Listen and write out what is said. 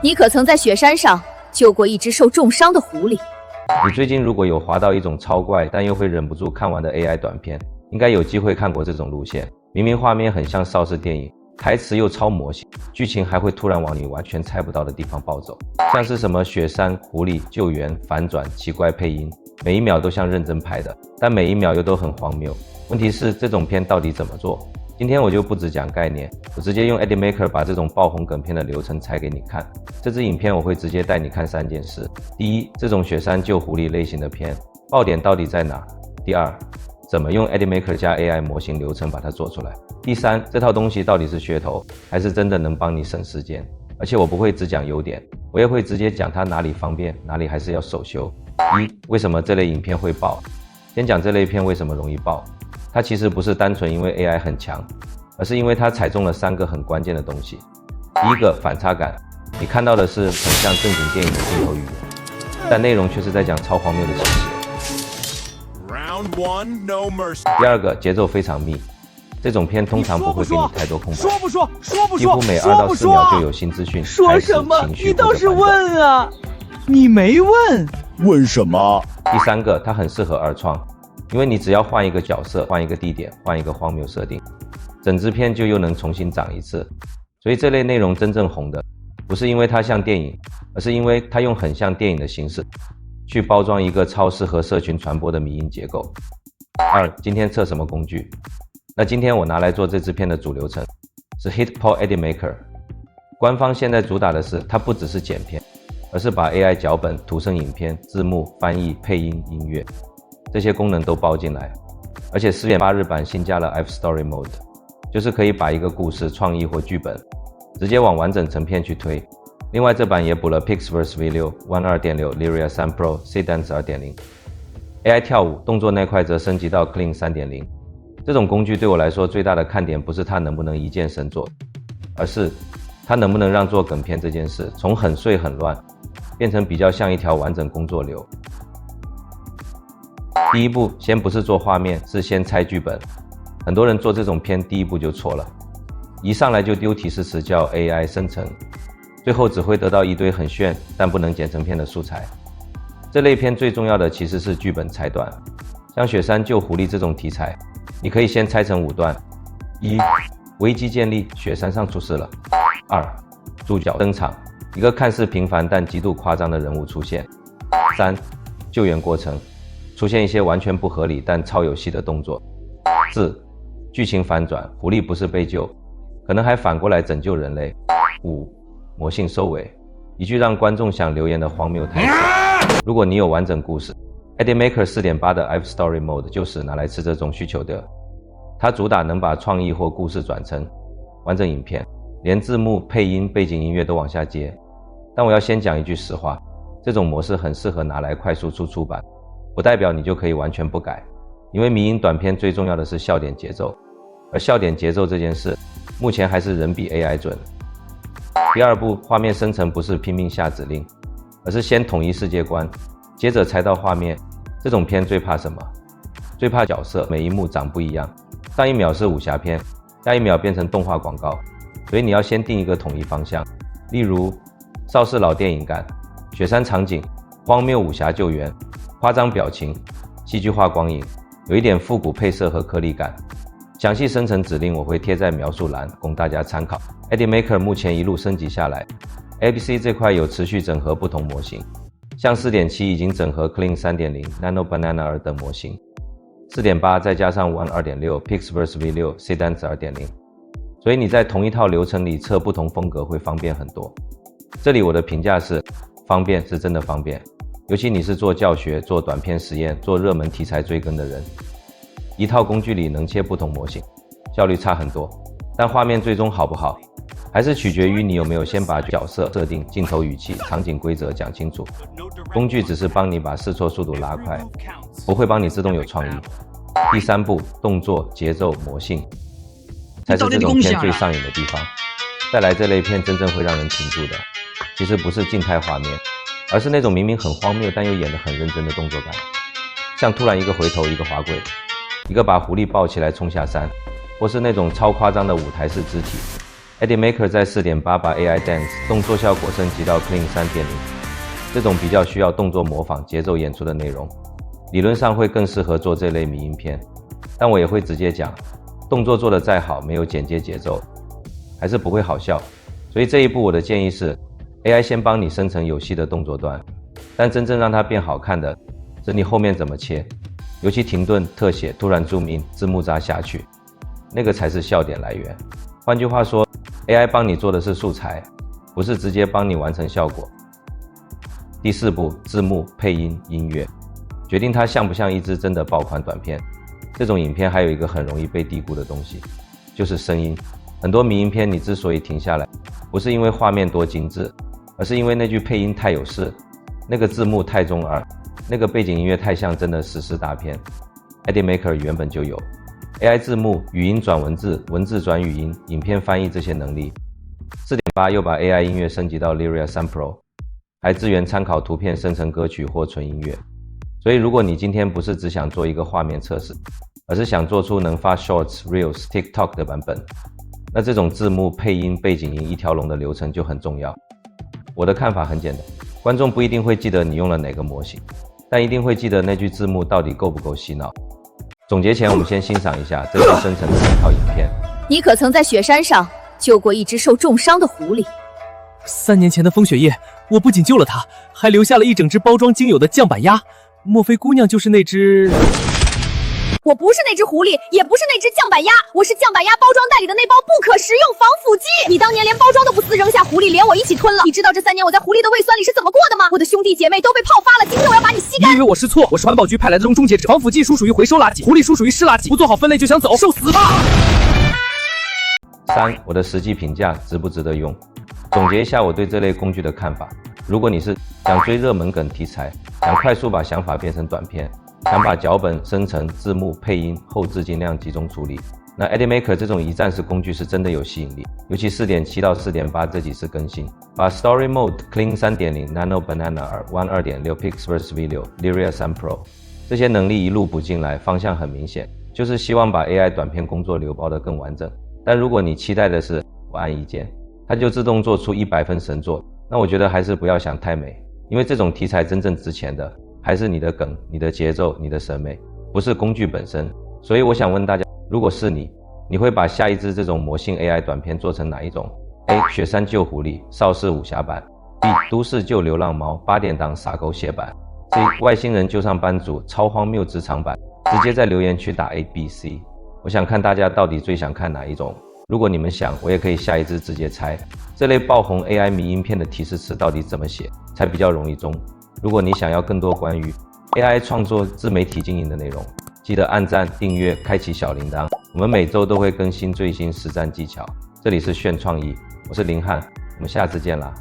你可曾在雪山上救过一只受重伤的狐狸？你最近如果有滑到一种超怪但又会忍不住看完的 AI 短片，应该有机会看过这种路线。明明画面很像邵氏电影，台词又超模型，剧情还会突然往你完全猜不到的地方暴走，像是什么雪山、狐狸、救援、反转、奇怪配音，每一秒都像认真拍的，但每一秒又都很荒谬。问题是这种片到底怎么做？今天我就不只讲概念，我直接用 Eddymaker 把这种爆红梗片的流程拆给你看。这支影片我会直接带你看3件事：第一，这种雪山救狐狸类型的片，爆点到底在哪？第二，怎么用 Eddymaker 加 AI 模型流程把它做出来？第三，这套东西到底是噱头，还是真的能帮你省时间？而且我不会只讲优点，我也会直接讲它哪里方便，哪里还是要手修。为什么这类影片会爆？先讲这类片为什么容易爆。它其实不是单纯因为 AI 很强，而是因为它踩中了3个很关键的东西。第一个，反差感，你看到的是很像正经电影的镜头语言，但内容却是在讲超荒谬的情节。第二个，节奏非常密，这种片通常不会给你太多空白，几乎每2到4秒就有新资讯，说什么？你倒是问啊！你没问，问什么？第三个，它很适合二创，因为你只要换一个角色，换一个地点，换一个荒谬设定，整支片就又能重新长一次。所以这类内容真正红的，不是因为它像电影，而是因为它用很像电影的形式去包装一个超适合社群传播的迷因结构。2. 今天测什么工具？那今天我拿来做这支片的主流程是 Hitpod Eddymaker。官方现在主打的是，它不只是剪片，而是把 AI 脚本、图生影片、字幕、翻译、配音、音乐这些功能都包进来。而且 4.8 日版新加了 F-Story Mode， 就是可以把一个故事、创意或剧本直接往完整成片去推。另外这版也补了 Pixverse V6、One 2.6、Lyria 3 Pro、Seedance 2.0。AI 跳舞动作那块则升级到 Clean 3.0。这种工具对我来说最大的看点不是它能不能一键神作，而是它能不能让做梗片这件事从很碎很乱变成比较像一条完整工作流。第一步先不是做画面，是先拆剧本。很多人做这种片第一步就错了，一上来就丢提示词叫 AI 生成，最后只会得到一堆很炫但不能剪成片的素材。这类片最重要的其实是剧本拆段，像雪山救狐狸这种题材，你可以先拆成5段。1. 危机建立，雪山上出事了。2. 主角登场，一个看似平凡但极度夸张的人物出现。3. 救援过程，出现一些完全不合理但超有戏的动作。4. 剧情反转，狐狸不是被救，可能还反过来拯救人类。5. 魔性收尾，一句让观众想留言的荒谬台词。如果你有完整故事， Eddymaker 4.8 的 F-Story Mode 就是拿来吃这种需求的。它主打能把创意或故事转成完整影片，连字幕、配音、背景音乐都往下接。但我要先讲一句实话，这种模式很适合拿来快速出版，不代表你就可以完全不改，因为迷因短片最重要的是笑点节奏，而笑点节奏这件事目前还是人比 AI 准。第2步，画面生成不是拼命下指令，而是先统一世界观，接着猜到画面。这种片最怕什么？最怕角色每一幕长不一样，上一秒是武侠片，下一秒变成动画广告，所以你要先定一个统一方向。例如邵氏老电影感，雪山场景，荒谬武侠救援，夸张表情，戏剧化光影，有一点复古配色和颗粒感。详细生成指令我会贴在描述栏供大家参考。 Eddymaker 目前一路升级下来， ABC 这块有持续整合不同模型，像 4.7 已经整合 Clean 3.0、Nano Banana 2等模型， 4.8 再加上 One 2.6、Pixverse V6、Seedance 2.0， 所以你在同一套流程里测不同风格会方便很多。这里我的评价是，方便是真的方便，尤其你是做教学、做短片实验、做热门题材追更的人，一套工具里能切不同模型，效率差很多。但画面最终好不好，还是取决于你有没有先把角色设定、镜头语气、场景规则讲清楚。工具只是帮你把试错速度拉快，不会帮你自动有创意。第3步，动作、节奏、魔性，才是这种片最上瘾的地方。再来，这类片真正会让人停住的，其实不是静态画面，而是那种明明很荒谬但又演得很认真的动作感，像突然一个回头，一个滑轨，一个把狐狸抱起来冲下山，或是那种超夸张的舞台式肢体， AnyMaker 在 4.8 把 AI Dance 动作效果升级到 Clean 3.0， 这种比较需要动作模仿、节奏演出的内容，理论上会更适合做这类迷因片。但我也会直接讲，动作做得再好，没有剪接节奏，还是不会好笑。所以这一步我的建议是 ，AI 先帮你生成有戏的动作段，但真正让它变好看的是你后面怎么切，尤其停顿、特写、突然 zoom in、字幕扎下去，那个才是笑点来源。换句话说 ，AI 帮你做的是素材，不是直接帮你完成效果。第4步，字幕、配音、音乐，决定它像不像一支真的爆款短片。这种影片还有一个很容易被低估的东西，就是声音。很多迷因片你之所以停下来，不是因为画面多精致，而是因为那句配音太有事，那个字幕太中二，那个背景音乐太像真的史诗大片。AnyMaker 原本就有 AI 字幕、语音转文字、文字转语音、影片翻译这些能力。4.8 又把 AI 音乐升级到 Lyria 3 Pro， 还支援参考图片生成歌曲或纯音乐。所以如果你今天不是只想做一个画面测试，而是想做出能发 Shorts、Reels、TikTok 的版本，那这种字幕、配音、背景音一条龙的流程就很重要。我的看法很简单，观众不一定会记得你用了哪个模型，但一定会记得那句字幕到底够不够洗脑。总结前，我们先欣赏一下这次生成的参考影片。你可曾在雪山上救过一只受重伤的狐狸？3年前的风雪夜，我不仅救了它，还留下了一整只包装精油的酱板鸭。莫非姑娘就是那只？我不是那只狐狸，也不是那只酱板鸭，我是酱板鸭包装袋里的那包不可食用防腐剂。你当年连包装都不撕，扔下狐狸连我一起吞了。你知道这3年我在狐狸的胃酸里是怎么过的吗？我的兄弟姐妹都被泡发了，今天我要把你吸干。你以为我是错？我是环保局派来的终结者。防腐剂属于回收垃圾，狐狸属于湿垃圾，不做好分类就想走，受死吧！3. 我的实际评价值不值得用？总结一下我对这类工具的看法。如果你是想追热门梗题材，想快速把想法变成短片，想把脚本、生成、字幕、配音、后置尽量集中处理，那 AnyMaker 这种一站式工具是真的有吸引力。尤其 4.7 到 4.8 这几次更新，把 Story Mode、Clean 3.0、Nano Banana、One 2.6、Pixverse V6、Lyria 3 Pro 这些能力一路补进来，方向很明显，就是希望把 AI 短片工作流包得更完整。但如果你期待的是我按一键，它就自动做出100分神作，那我觉得还是不要想太美，因为这种题材真正值钱的还是你的梗、你的节奏、你的审美，不是工具本身。所以我想问大家，如果是你会把下一支这种魔性 AI 短片做成哪一种？ A. 雪山救狐狸，邵氏武侠版。 B. 都市救流浪猫，8点档撒狗血版。 C. 外星人救上班族，超荒谬职场版。直接在留言区打 A、B、C。 我想看大家到底最想看哪一种。如果你们想，我也可以下一支直接猜这类爆红 AI 迷因片的提示词到底怎么写才比较容易中。如果你想要更多关于 AI 创作自媒体经营的内容，记得按赞、订阅、开启小铃铛。我们每周都会更新最新实战技巧。这里是炫创意，我是林汉，我们下次见啦。